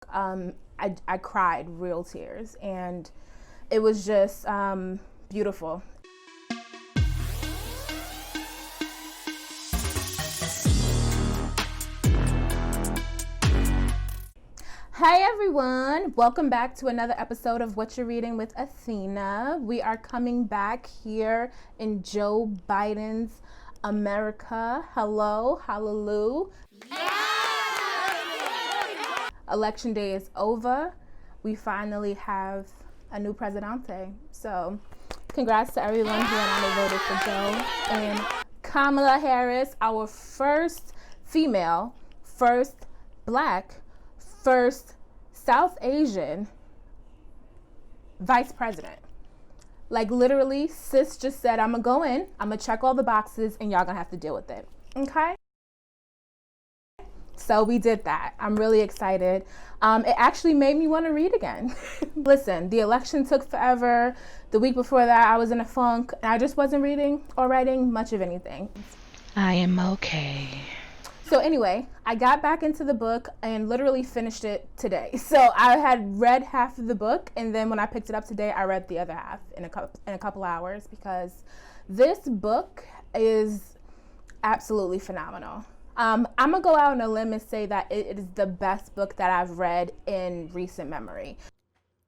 I cried real tears, and it was just beautiful. Hi everyone, welcome back to another episode of What You're Reading with Athena. We are coming back here in Joe Biden's America. Hello, hallelujah. Election day is over. We finally have a new presidente. So congrats to everyone who went out and voted for Joe and Kamala Harris, our first female, first black, first South Asian vice president. Like literally, sis just said, I'm gonna go in, I'm gonna check all the boxes, and y'all gonna have to deal with it. Okay? So we did that. I'm really excited. It actually made me want to read again. Listen, the election took forever. The week before that, I was in a funk, and I just wasn't reading or writing much of anything. I am okay. So anyway, I got back into the book and literally finished it today. So I had read half of the book, and then when I picked it up today, I read the other half in a couple hours, because this book is absolutely phenomenal. I'm gonna go out on a limb and say that it is the best book that I've read in recent memory.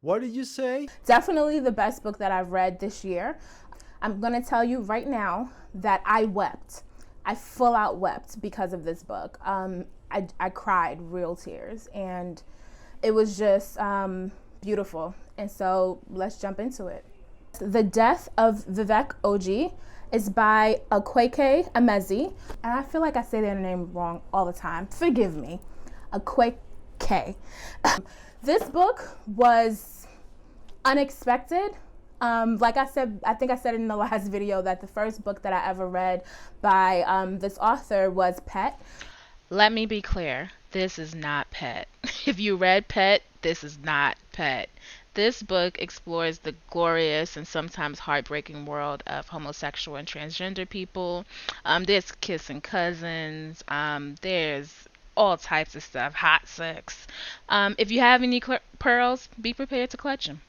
What did you say? Definitely the best book that I've read this year. I'm gonna tell you right now that I wept. I full out wept because of this book. I cried real tears, and it was just beautiful. And so let's jump into it. The Death of Vivek OG is by Akwaeke Emezi. And I feel like I say their name wrong all the time. Forgive me. Akwaeke. This book was unexpected. Like I said, I think I said in the last video that the first book that I ever read by this author was Pet. Let me be clear. This is not Pet. If you read Pet, this is not Pet. This book explores the glorious and sometimes heartbreaking world of homosexual and transgender people. There's kissing cousins. There's all types of stuff. Hot sex. If you have any pearls, be prepared to clutch them.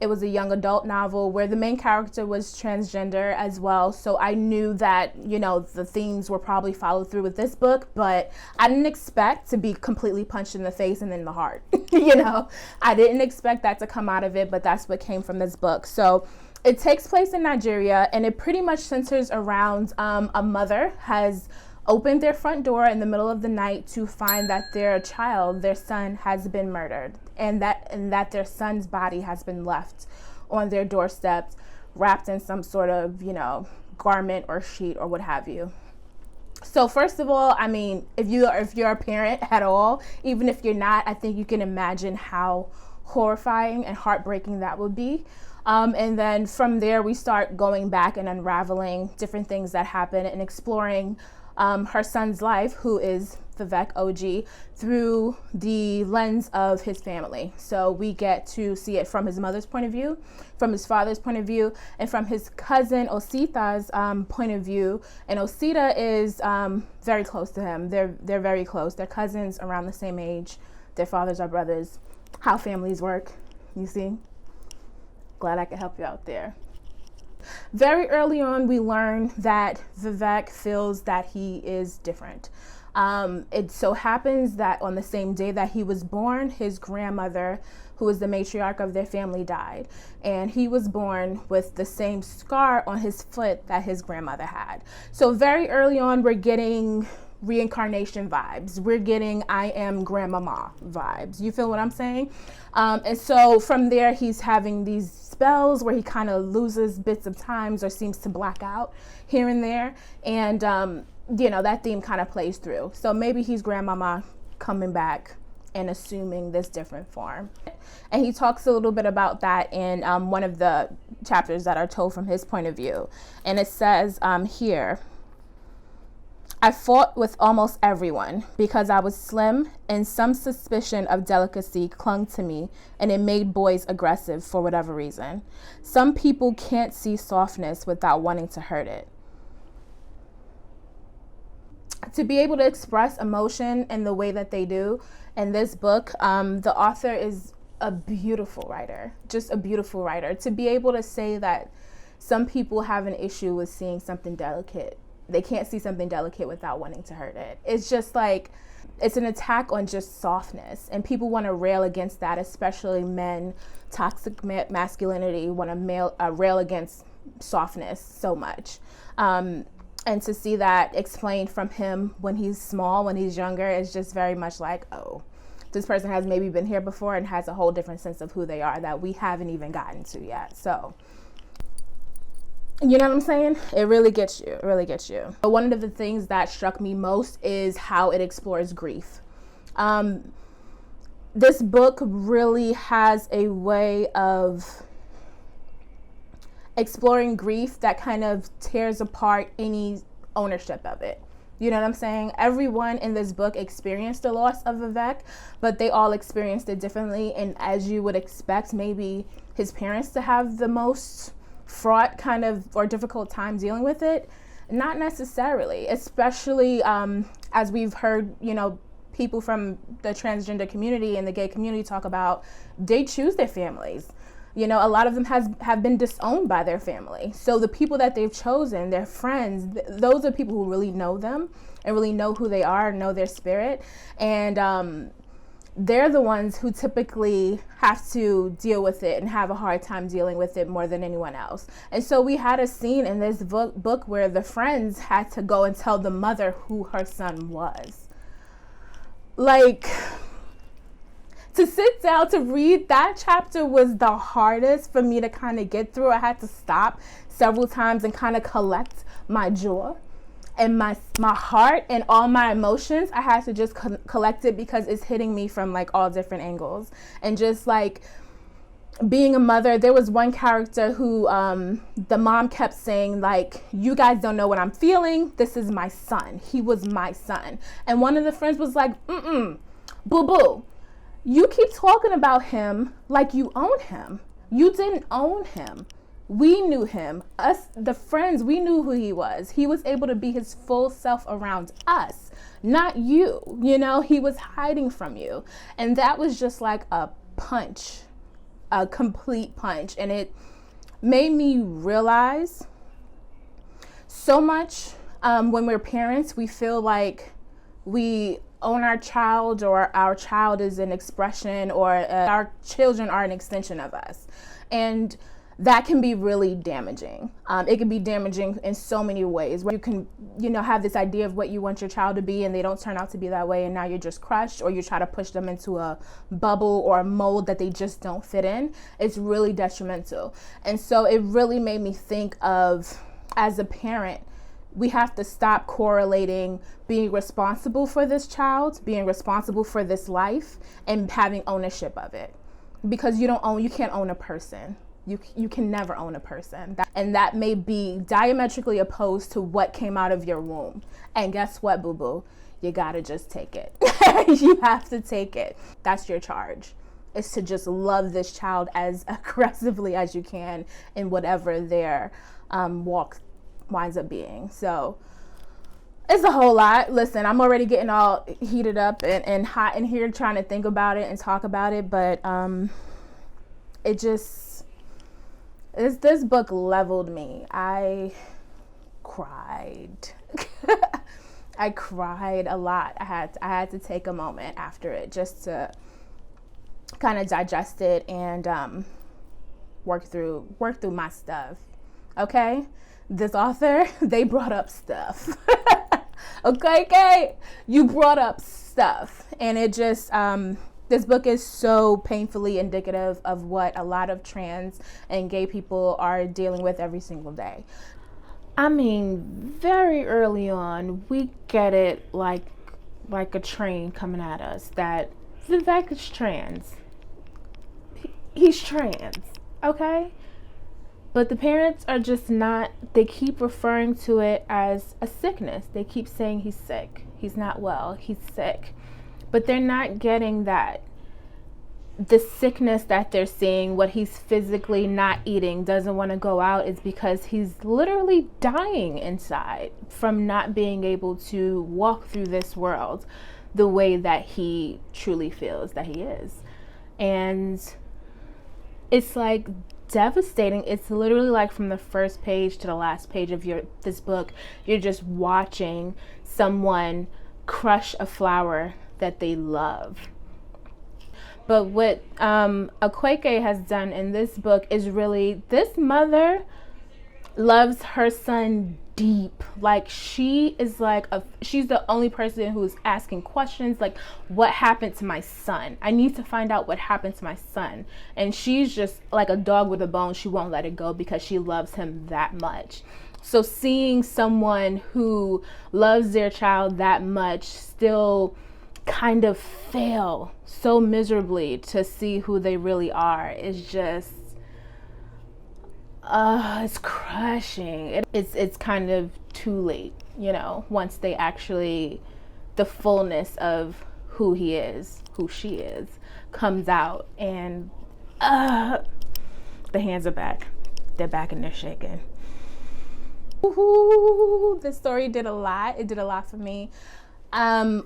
It was a young adult novel where the main character was transgender as well. So I knew that, you know, the themes were probably followed through with this book, but I didn't expect to be completely punched in the face and in the heart. You know, I didn't expect that to come out of it, but that's what came from this book. So it takes place in Nigeria, and it pretty much centers around a mother has opened their front door in the middle of the night to find that their child, their son, has been murdered, and that their son's body has been left on their doorstep, wrapped in some sort of, you know, garment or sheet or what have you. So first of all, I mean, if you're a parent at all, even if you're not, I think you can imagine how horrifying and heartbreaking that would be. And then from there, we start going back and unraveling different things that happen and exploring her son's life, who is Vivek OG, through the lens of his family. So we get to see it from his mother's point of view, from his father's point of view, and from his cousin Osita's point of view. And Osita is very close to him. They're very close. They're cousins, around the same age. Their fathers are brothers. How families work, you see? Glad I could help you out there. Very early on, we learn that Vivek feels that he is different. It so happens that on the same day that he was born, his grandmother, who was the matriarch of their family, died. And he was born with the same scar on his foot that his grandmother had. So very early on, we're getting reincarnation vibes. We're getting I am grandmama vibes. You feel what I'm saying? And so from there, he's having these spells where he kind of loses bits of times or seems to black out here and there. And, you know, that theme kind of plays through. So maybe he's grandmama coming back and assuming this different form. And he talks a little bit about that in one of the chapters that are told from his point of view. And it says here, I fought with almost everyone because I was slim, and some suspicion of delicacy clung to me, and it made boys aggressive for whatever reason. Some people can't see softness without wanting to hurt it. to be able to express emotion in the way that they do in this book, the author is a beautiful writer, just a beautiful writer. To be able to say that some people have an issue with seeing something delicate. They can't see something delicate without wanting to hurt it. It's just like, it's an attack on just softness. And people want to rail against that, especially men. Toxic masculinity want to rail against softness so much. And to see that explained from him when he's small, when he's younger, is just very much like, oh, this person has maybe been here before and has a whole different sense of who they are that we haven't even gotten to yet. So, you know what I'm saying? It really gets you. It really gets you. But one of the things that struck me most is how it explores grief. This book really has a way of exploring grief that kind of tears apart any ownership of it. You know what I'm saying? Everyone in this book experienced the loss of Vivek, but they all experienced it differently. And as you would expect, maybe his parents to have the most fraught kind of or difficult time dealing with it, not necessarily, especially as we've heard, you know, people from the transgender community and the gay community talk about, they choose their families. You know, a lot of them have been disowned by their family. So the people that they've chosen, their friends, those are people who really know them and really know who they are, know their spirit. And they're the ones who typically have to deal with it and have a hard time dealing with it more than anyone else. And so we had a scene in this book where the friends had to go and tell the mother who her son was. Like, to sit down to read that chapter was the hardest for me to kind of get through. I had to stop several times and kind of collect my jaw and my heart and all my emotions. I had to just collect it because it's hitting me from like all different angles. And just like being a mother, there was one character who the mom kept saying, like, you guys don't know what I'm feeling. This is my son. He was my son. And one of the friends was like, boo-boo. You keep talking about him like you own him. You didn't own him. We knew him. Us, the friends, we knew who he was. He was able to be his full self around us, not you. You know, he was hiding from you. And that was just like a punch, a complete punch. And it made me realize so much when we're parents, we feel like we own our child, or our child is an expression, or our children are an extension of us. And that can be really damaging. It can be damaging in so many ways, where you can, you know, have this idea of what you want your child to be and they don't turn out to be that way, and now you're just crushed, or you try to push them into a bubble or a mold that they just don't fit in. It's really detrimental. And so it really made me think of, as a parent, we have to stop correlating being responsible for this child, being responsible for this life, and having ownership of it. Because you can't own a person. You can never own a person. And that may be diametrically opposed to what came out of your womb. And guess what, boo-boo? You gotta just take it. You have to take it. That's your charge. Is to just love this child as aggressively as you can in whatever their walk winds up being. So it's a whole lot. Listen, I'm already getting all heated up and hot in here trying to think about it and talk about it, but this book leveled me. I cried. I cried a lot. I had to take a moment after it just to kind of digest it and work through my stuff. Okay? This author, they brought up stuff. Okay, you brought up stuff. And it just, this book is so painfully indicative of what a lot of trans and gay people are dealing with every single day. I mean, very early on, we get it like a train coming at us that Vivek is trans. He's trans, okay? But the parents are just not, they keep referring to it as a sickness. They keep saying he's sick. He's not well. He's sick. But they're not getting that the sickness that they're seeing, what he's physically not eating, doesn't want to go out, is because he's literally dying inside from not being able to walk through this world the way that he truly feels that he is. And it's like devastating. It's literally like from the first page to the last page of this book, you're just watching someone crush a flower that they love. But what Akwaeke has done in this book is really, this mother loves her son deep. Like, she is like, she's the only person who's asking questions like, what happened to my son? I need to find out what happened to my son. And she's just like a dog with a bone. She won't let it go because she loves him that much. So seeing someone who loves their child that much still kind of fail so miserably to see who they really are is just it's crushing. It's kind of too late, you know, once they actually, the fullness of who he is, who she is, comes out, and the hands are back. They're back and they're shaking. Woo-hoo. This story did a lot. It did a lot for me. On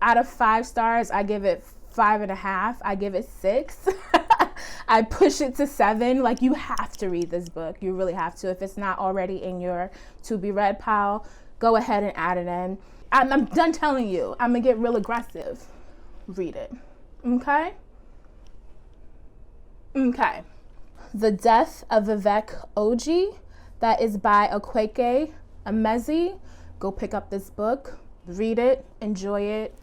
out of 5 stars, I give it 5.5. I give it 6. I push it to 7. Like, you have to read this book. You really have to. If it's not already in your to be read pile, go ahead and add it in. I'm done telling you. I'm gonna get real aggressive. Read it. Okay? Okay. The Death of Vivek OG. That is by Akwaeke Emezi. Go pick up this book. Read it, enjoy it,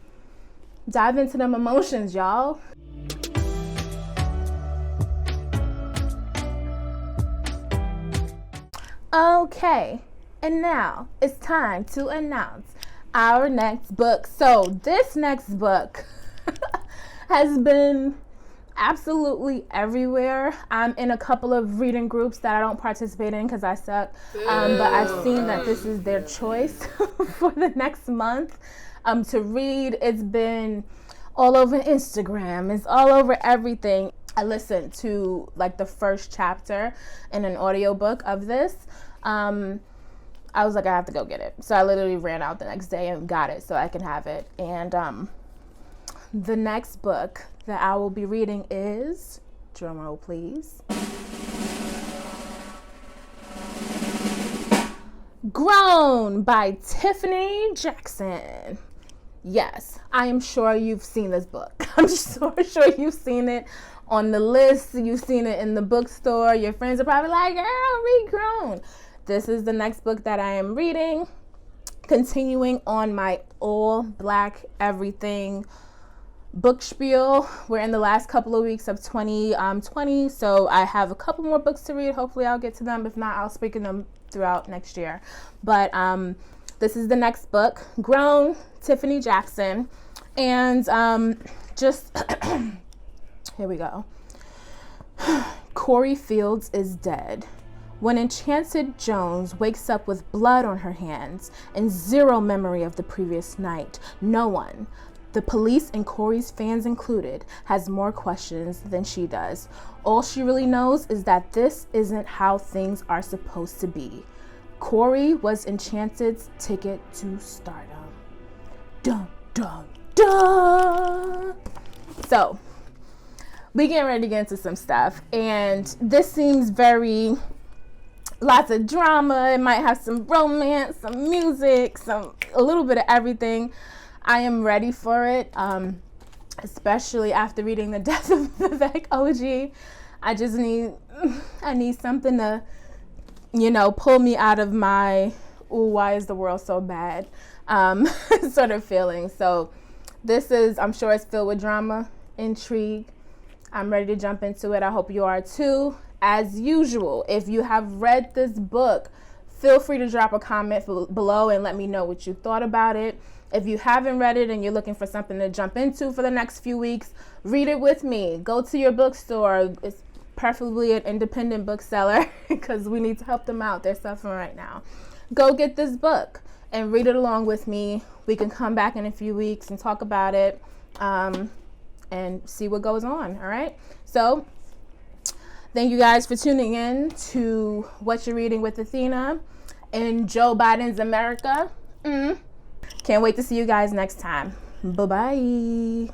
dive into them emotions, y'all. Okay, and now it's time to announce our next book. So this next book has been absolutely everywhere. I'm in a couple of reading groups that I don't participate in because I suck, but I've seen that this is their choice for the next month to read. It's been all over Instagram. It's all over everything. I listened to like the first chapter in an audiobook of this. I was like, I have to go get it. So I literally ran out the next day and got it so I can have it. And the next book that I will be reading is, drumroll please, Grown by Tiffany Jackson. Yes, I am sure you've seen this book. I'm so sure you've seen it on the list. You've seen it in the bookstore. Your friends are probably like, girl, read Grown. This is the next book that I am reading, continuing on my all black everything book spiel. We're in the last couple of weeks of 2020, so I have a couple more books to read. Hopefully I'll get to them. If not, I'll speak in them throughout next year. But this is the next book, Grown, Tiffany Jackson. And just here we go. Corey Fields is dead. When Enchanted Jones wakes up with blood on her hands and zero memory of the previous night, no one, the police and Corey's fans included, has more questions than she does. All she really knows is that this isn't how things are supposed to be. Corey was Enchanted's ticket to stardom. Dun, dun, dun. So, we getting ready to get into some stuff. And this seems very, lots of drama. It might have some romance, some music, a little bit of everything. I am ready for it, especially after reading The Death of Vivek OG. I need something to, pull me out of my, ooh, why is the world so bad, sort of feeling. So this is, I'm sure it's filled with drama, intrigue. I'm ready to jump into it. I hope you are too. As usual, if you have read this book, feel free to drop a comment below and let me know what you thought about it. If you haven't read it and you're looking for something to jump into for the next few weeks, read it with me. Go to your bookstore. It's preferably an independent bookseller because we need to help them out. They're suffering right now. Go get this book and read it along with me. We can come back in a few weeks and talk about it. and see what goes on. All right. So thank you guys for tuning in to What You're Reading with Athena in Joe Biden's America. Can't wait to see you guys next time. Bye-bye.